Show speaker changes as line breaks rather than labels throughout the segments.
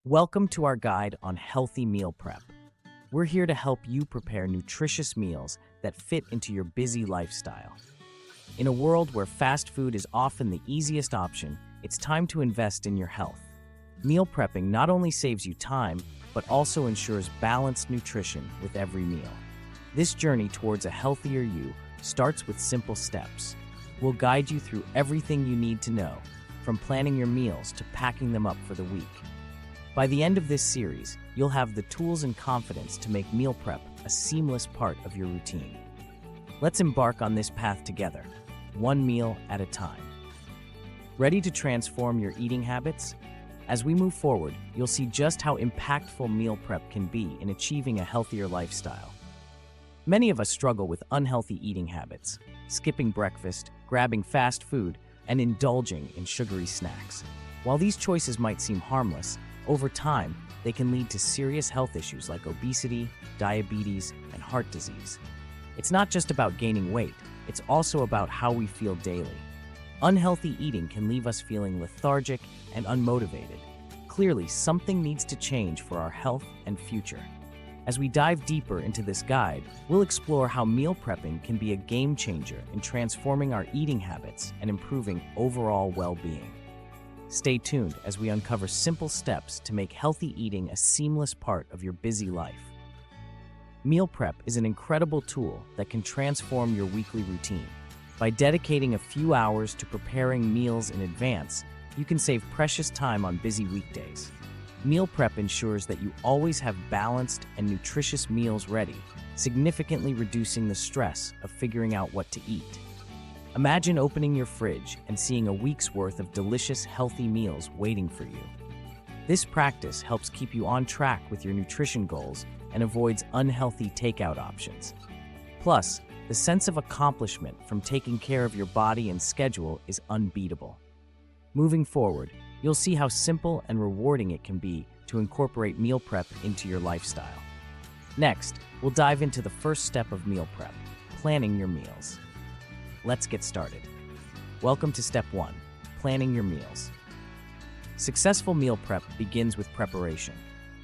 Welcome to our guide on healthy meal prep. We're here to help you prepare nutritious meals that fit into your busy lifestyle. In a world where fast food is often the easiest option, it's time to invest in your health. Meal prepping not only saves you time, but also ensures balanced nutrition with every meal. This journey towards a healthier you starts with simple steps. We'll guide you through everything you need to know, from planning your meals to packing them up for the week. By the end of this series, you'll have the tools and confidence to make meal prep a seamless part of your routine. Let's embark on this path together, one meal at a time. Ready to transform your eating habits? As we move forward, you'll see just how impactful meal prep can be in achieving a healthier lifestyle. Many of us struggle with unhealthy eating habits, skipping breakfast, grabbing fast food, and indulging in sugary snacks. While these choices might seem harmless, over time, they can lead to serious health issues like obesity, diabetes, and heart disease. It's not just about gaining weight, it's also about how we feel daily. Unhealthy eating can leave us feeling lethargic and unmotivated. Clearly, something needs to change for our health and future. As we dive deeper into this guide, we'll explore how meal prepping can be a game changer in transforming our eating habits and improving overall well-being. Stay tuned as we uncover simple steps to make healthy eating a seamless part of your busy life. Meal prep is an incredible tool that can transform your weekly routine. By dedicating a few hours to preparing meals in advance, you can save precious time on busy weekdays. Meal prep ensures that you always have balanced and nutritious meals ready, significantly reducing the stress of figuring out what to eat. Imagine opening your fridge and seeing a week's worth of delicious, healthy meals waiting for you. This practice helps keep you on track with your nutrition goals and avoids unhealthy takeout options. Plus, the sense of accomplishment from taking care of your body and schedule is unbeatable. Moving forward, you'll see how simple and rewarding it can be to incorporate meal prep into your lifestyle. Next, we'll dive into the first step of meal prep, planning your meals. Let's get started. Welcome to Step 1, planning your meals. Successful meal prep begins with preparation.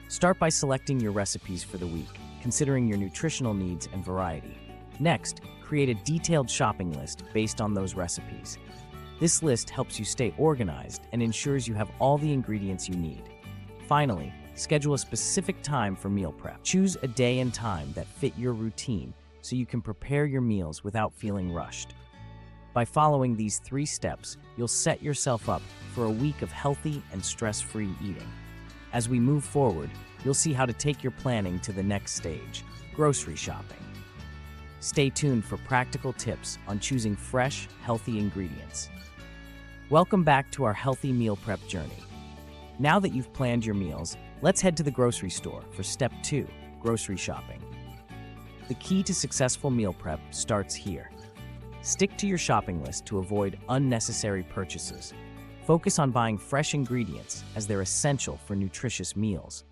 Start by selecting your recipes for the week, considering your nutritional needs and variety. Next, create a detailed shopping list based on those recipes. This list helps you stay organized and ensures you have all the ingredients you need. Finally, schedule a specific time for meal prep. Choose a day and time that fit your routine so you can prepare your meals without feeling rushed. By following these 3 steps, you'll set yourself up for a week of healthy and stress-free eating. As we move forward, you'll see how to take your planning to the next stage, grocery shopping. Stay tuned for practical tips on choosing fresh, healthy ingredients. Welcome back to our healthy meal prep journey. Now that you've planned your meals, let's head to the grocery store for Step 2, grocery shopping. The key to successful meal prep starts here. Stick to your shopping list to avoid unnecessary purchases. Focus on buying fresh ingredients as they're essential for nutritious meals.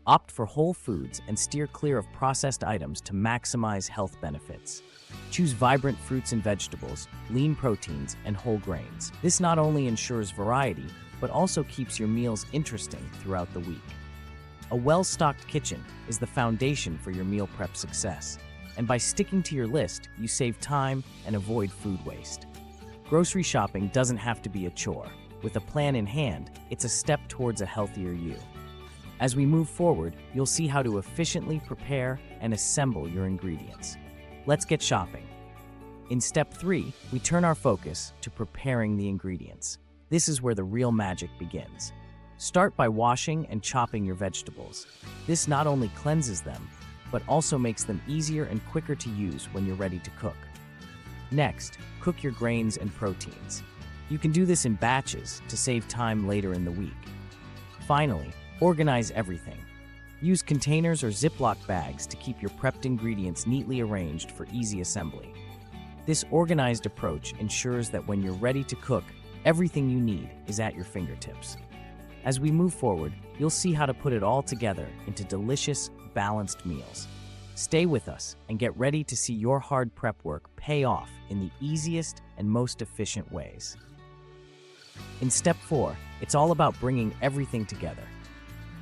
Opt for whole foods and steer clear of processed items to maximize health benefits. Choose vibrant fruits and vegetables, lean proteins, and whole grains. This not only ensures variety, but also keeps your meals interesting throughout the week. A well-stocked kitchen is the foundation for your meal prep success, and by sticking to your list, you save time and avoid food waste. Grocery shopping doesn't have to be a chore. With a plan in hand, it's a step towards a healthier you. As we move forward, you'll see how to efficiently prepare and assemble your ingredients. Let's get shopping. In Step 3, we turn our focus to preparing the ingredients. This is where the real magic begins. Start by washing and chopping your vegetables. This not only cleanses them, but also makes them easier and quicker to use when you're ready to cook. Next, cook your grains and proteins. You can do this in batches to save time later in the week. Finally, organize everything. Use containers or Ziploc bags to keep your prepped ingredients neatly arranged for easy assembly. This organized approach ensures that when you're ready to cook, everything you need is at your fingertips. As we move forward, you'll see how to put it all together into delicious, balanced meals. Stay with us and get ready to see your hard prep work pay off in the easiest and most efficient ways. In Step 4, it's all about bringing everything together.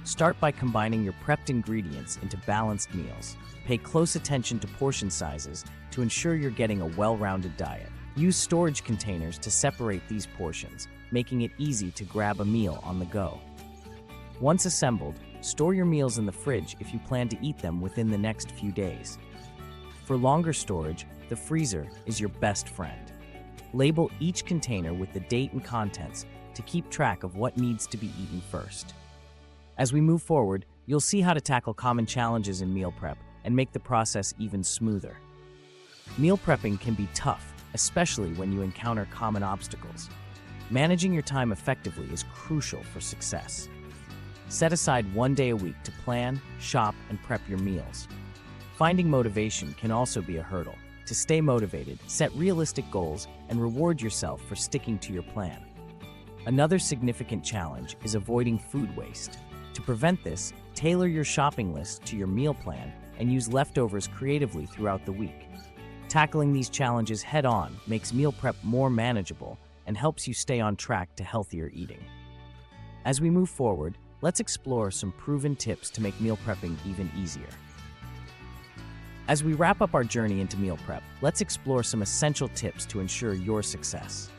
Start by combining your prepped ingredients into balanced meals. Pay close attention to portion sizes to ensure you're getting a well-rounded diet. Use storage containers to separate these portions, making it easy to grab a meal on the go. Once assembled, store your meals in the fridge if you plan to eat them within the next few days. For longer storage, the freezer is your best friend. Label each container with the date and contents to keep track of what needs to be eaten first. As we move forward, you'll see how to tackle common challenges in meal prep and make the process even smoother. Meal prepping can be tough, especially when you encounter common obstacles. Managing your time effectively is crucial for success. Set aside one day a week to plan, shop, and prep your meals. Finding motivation can also be a hurdle. To stay motivated, set realistic goals and reward yourself for sticking to your plan. Another significant challenge is avoiding food waste. To prevent this, tailor your shopping list to your meal plan and use leftovers creatively throughout the week. Tackling these challenges head-on makes meal prep more manageable and helps you stay on track to healthier eating. As we move forward, let's explore some proven tips to make meal prepping even easier. As we wrap up our journey into meal prep, let's explore some essential tips to ensure your success.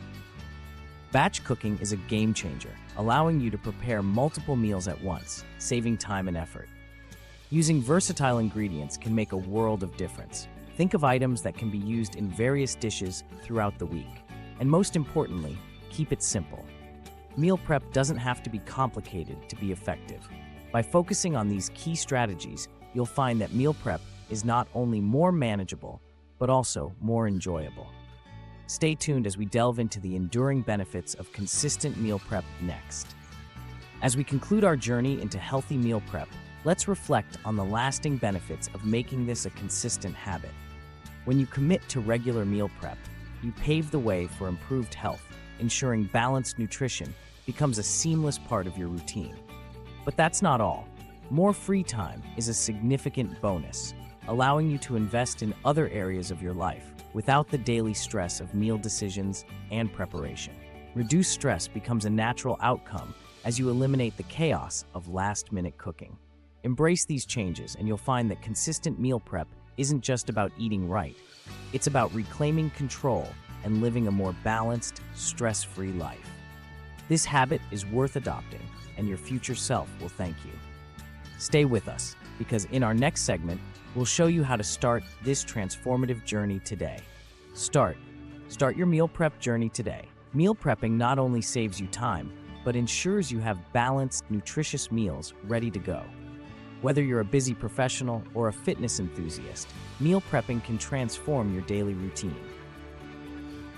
Batch cooking is a game changer, allowing you to prepare multiple meals at once, saving time and effort. Using versatile ingredients can make a world of difference. Think of items that can be used in various dishes throughout the week. And most importantly, keep it simple. Meal prep doesn't have to be complicated to be effective. By focusing on these key strategies, you'll find that meal prep is not only more manageable, but also more enjoyable. Stay tuned as we delve into the enduring benefits of consistent meal prep next. As we conclude our journey into healthy meal prep, let's reflect on the lasting benefits of making this a consistent habit. When you commit to regular meal prep, you pave the way for improved health, ensuring balanced nutrition becomes a seamless part of your routine. But that's not all. More free time is a significant bonus, allowing you to invest in other areas of your life without the daily stress of meal decisions and preparation. Reduced stress becomes a natural outcome as you eliminate the chaos of last-minute cooking. Embrace these changes and you'll find that consistent meal prep isn't just about eating right. It's about reclaiming control and living a more balanced, stress-free life. This habit is worth adopting, and your future self will thank you. Stay with us, because in our next segment, we'll show you how to start this transformative journey today. Start your meal prep journey today. Meal prepping not only saves you time, but ensures you have balanced, nutritious meals ready to go. Whether you're a busy professional or a fitness enthusiast, meal prepping can transform your daily routine.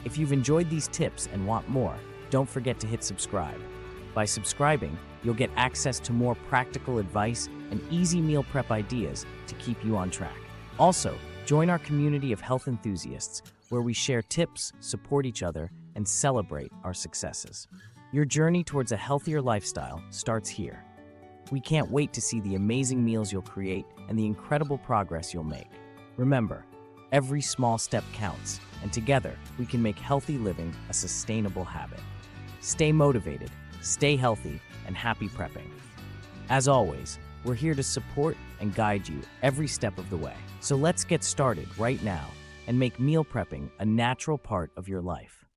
If you've enjoyed these tips and want more, don't forget to hit subscribe. By subscribing, you'll get access to more practical advice and easy meal prep ideas to keep you on track. Also, join our community of health enthusiasts where we share tips, support each other, and celebrate our successes. Your journey towards a healthier lifestyle starts here. We can't wait to see the amazing meals you'll create and the incredible progress you'll make. Remember, every small step counts, and together we can make healthy living a sustainable habit. Stay motivated, stay healthy, and happy prepping. As always, we're here to support and guide you every step of the way. So let's get started right now and make meal prepping a natural part of your life.